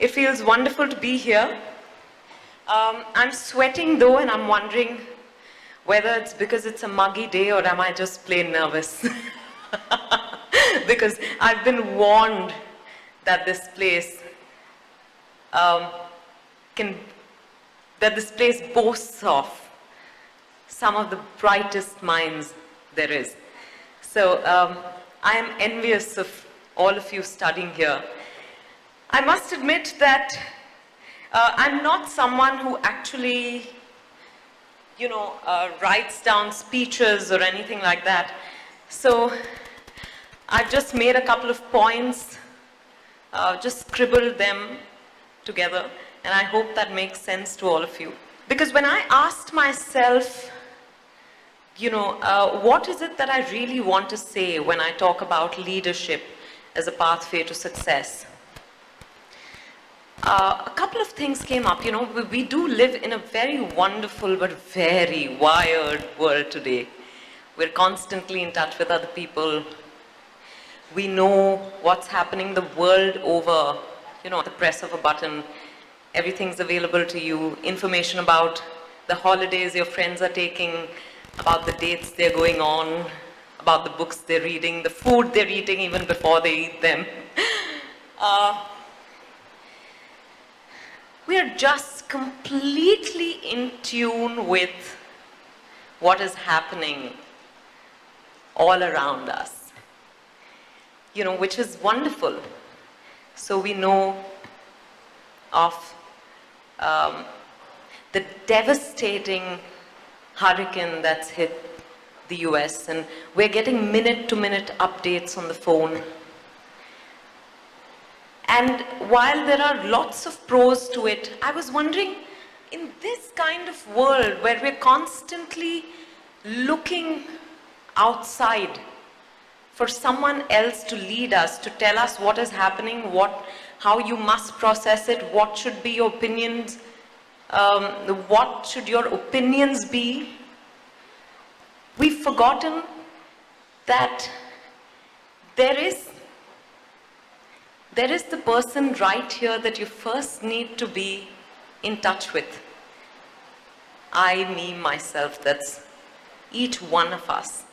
It feels wonderful to be here. I'm sweating though, and I'm wondering whether it's because it's a muggy day or am I just plain nervous? Because I've been warned that this place boasts of some of the brightest minds there is. So I am envious of all of you studying here. I must admit that I'm not someone who actually, writes down speeches or anything like that. So I've just made a couple of points, just scribbled them together, and I hope that makes sense to all of you. Because when I asked myself, what is it that I really want to say when I talk about leadership as a pathway to success? A couple of things came up. We do live in a very wonderful but very wired world today. We're constantly in touch with other people. We know what's happening the world over, at the press of a button. Everything's available to you. Information about the holidays your friends are taking, about the dates they're going on, about the books they're reading, the food they're eating even before they eat them. We are just completely in tune with what is happening all around us, which is wonderful. So we know of the devastating hurricane that's hit the US, and we're getting minute-to-minute updates on the phone. And while there are lots of pros to it, I was wondering, in this kind of world where we're constantly looking outside for someone else to lead us, to tell us what is happening, how you must process it, what should be your opinions, what should your opinions be, we've forgotten that there is the person right here that you first need to be in touch with. Me, myself, that's each one of us.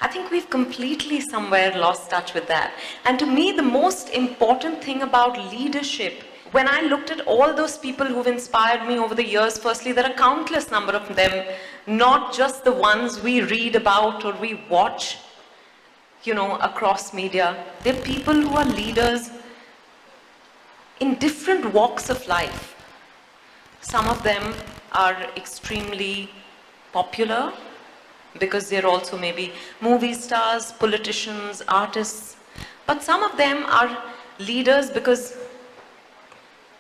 I think we've completely somewhere lost touch with that. And to me, the most important thing about leadership, when I looked at all those people who've inspired me over the years, firstly, there are countless number of them, not just the ones we read about or we watch, across media. They're people who are leaders in different walks of life. Some of them are extremely popular because they're also maybe movie stars, politicians, artists. But some of them are leaders because,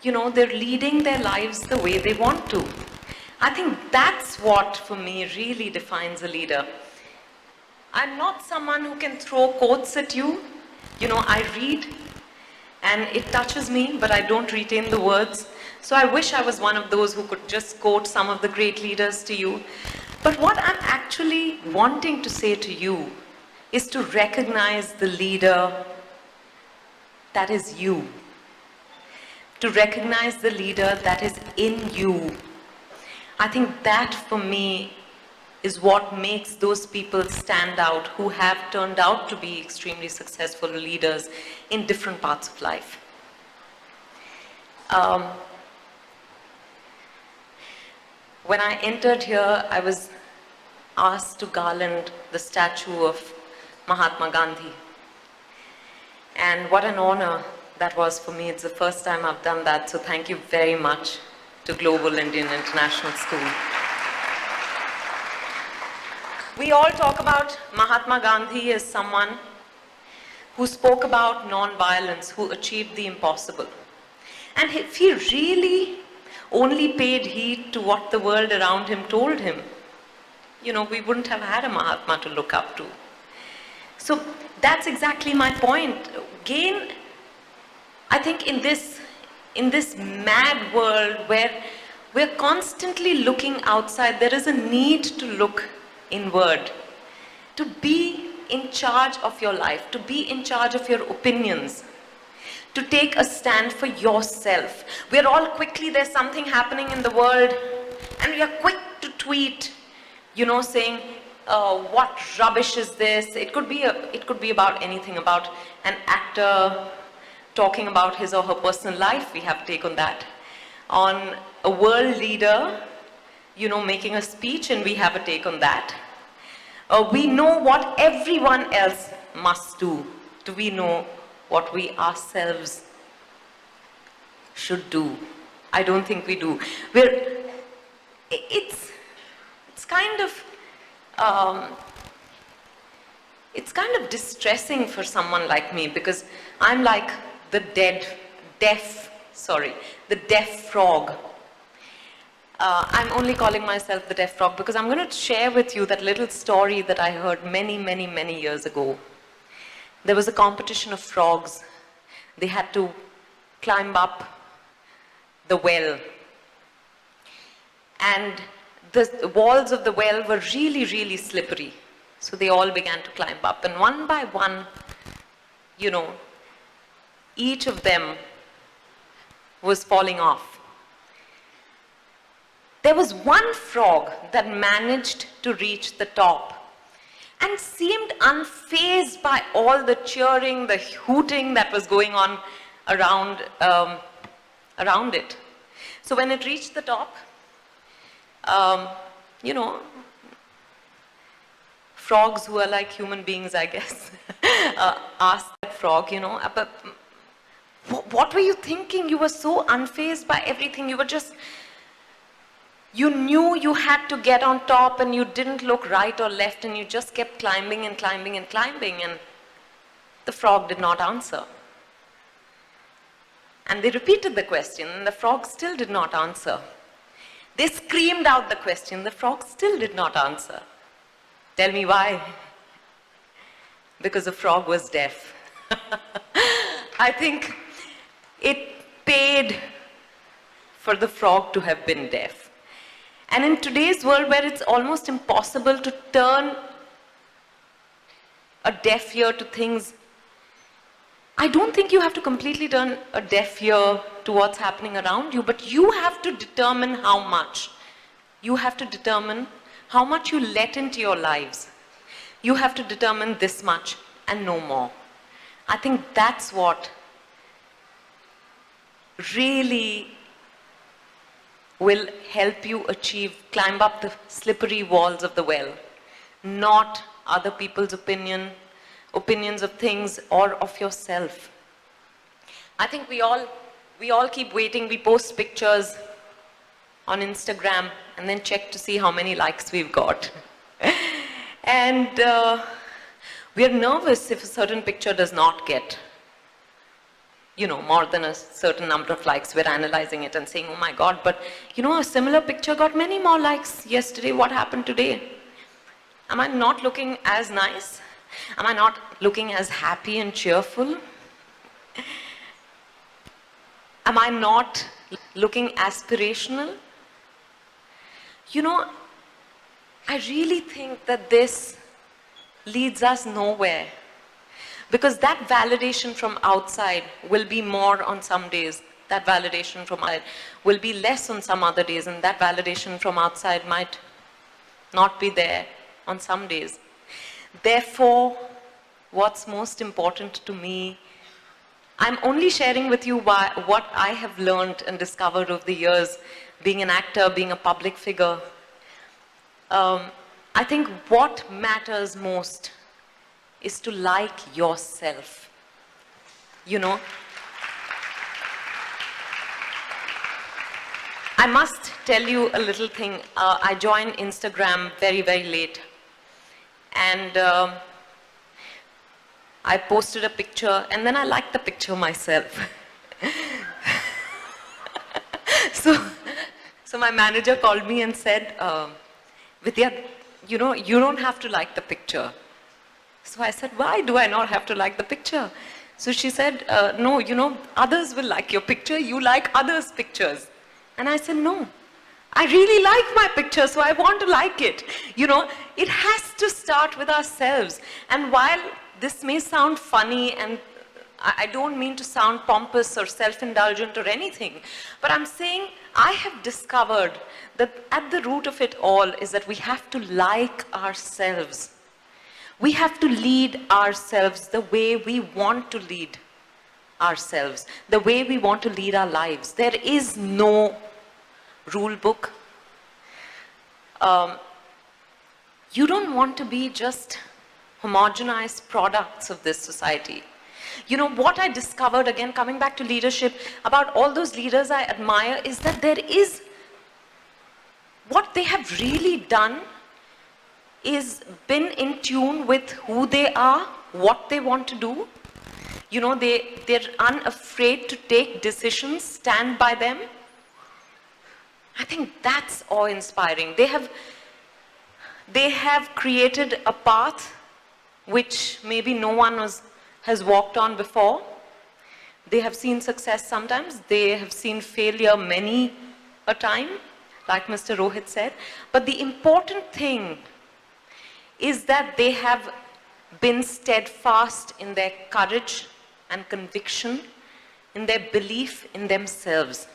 they're leading their lives the way they want to. I think that's what, for me, really defines a leader. I'm not someone who can throw quotes at you. I read, and it touches me, but I don't retain the words. So I wish I was one of those who could just quote some of the great leaders to you. But what I'm actually wanting to say to you is to recognize the leader that is you. To recognize the leader that is in you. I think that, for me, is what makes those people stand out who have turned out to be extremely successful leaders in different parts of life. When I entered here, I was asked to garland the statue of Mahatma Gandhi. And what an honor that was for me. It's the first time I've done that, so thank you very much to Global Indian International School. We all talk about Mahatma Gandhi as someone who spoke about non-violence, who achieved the impossible. And if he really only paid heed to what the world around him told him, we wouldn't have had a Mahatma to look up to. So that's exactly my point. Again, I think in this mad world where we're constantly looking outside, there is a need to look inward, to be in charge of your life, to be in charge of your opinions, to take a stand for yourself. We're all quickly, there's something happening in the world, and we are quick to tweet, saying, what rubbish is this? It could be about anything, about an actor talking about his or her personal life. We have to take on that. On a world leader, making a speech, and we have a take on that. We know what everyone else must do. Do we know what we ourselves should do? I don't think we do. It's kind of distressing for someone like me, because I'm like the deaf frog. I'm only calling myself the deaf frog because I'm going to share with you that little story that I heard many, many, many years ago. There was a competition of frogs. They had to climb up the well. And the walls of the well were really, really slippery. So they all began to climb up. And one by one, each of them was falling off. There was one frog that managed to reach the top and seemed unfazed by all the cheering, the hooting that was going on around it. So when it reached the top, frogs who are like human beings, I guess, asked that frog, but what were you thinking? You were so unfazed by everything. You knew you had to get on top, and you didn't look right or left, and you just kept climbing and climbing and climbing, and the frog did not answer. And they repeated the question, and the frog still did not answer. They screamed out the question, the frog still did not answer. Tell me why? Because the frog was deaf. I think it paid for the frog to have been deaf. And in today's world, where it's almost impossible to turn a deaf ear to things, I don't think you have to completely turn a deaf ear to what's happening around you, but you have to determine how much. You have to determine how much you let into your lives. You have to determine this much and no more. I think that's what really will help you climb up the slippery walls of the well. Not other people's opinions of things or of yourself. I think we all keep waiting. We post pictures on Instagram and then check to see how many likes we've got. And we are nervous if a certain picture does not get more than a certain number of likes. We're analyzing it and saying, oh my God, but a similar picture got many more likes yesterday. What happened today? Am I not looking as nice? Am I not looking as happy and cheerful? Am I not looking aspirational? I really think that this leads us nowhere. Because that validation from outside will be more on some days. That validation from outside will be less on some other days. And that validation from outside might not be there on some days. Therefore, what's most important to me, I'm only sharing with you what I have learned and discovered over the years, being an actor, being a public figure. I think what matters most is to like yourself. I must tell you a little thing. I joined Instagram very, very late. And I posted a picture, and then I liked the picture myself. So my manager called me and said, Vidya, you don't have to like the picture. So I said, why do I not have to like the picture? So she said, no, others will like your picture, you like others' pictures. And I said, no, I really like my picture, so I want to like it. It has to start with ourselves. And while this may sound funny and I don't mean to sound pompous or self-indulgent or anything, but I'm saying I have discovered that at the root of it all is that we have to like ourselves. We have to lead ourselves the way we want to lead ourselves, the way we want to lead our lives. There is no rule book. You don't want to be just homogenized products of this society. You know, what I discovered, again, coming back to leadership, about all those leaders I admire, is that there is, what they have really done is been in tune with who they are, what they want to do. You know, they're unafraid to take decisions, stand by them. I think that's awe-inspiring. They have created a path which maybe no one has walked on before. They have seen success sometimes. They have seen failure many a time, like Mr. Rohit said. But the important thing is that they have been steadfast in their courage and conviction, in their belief in themselves.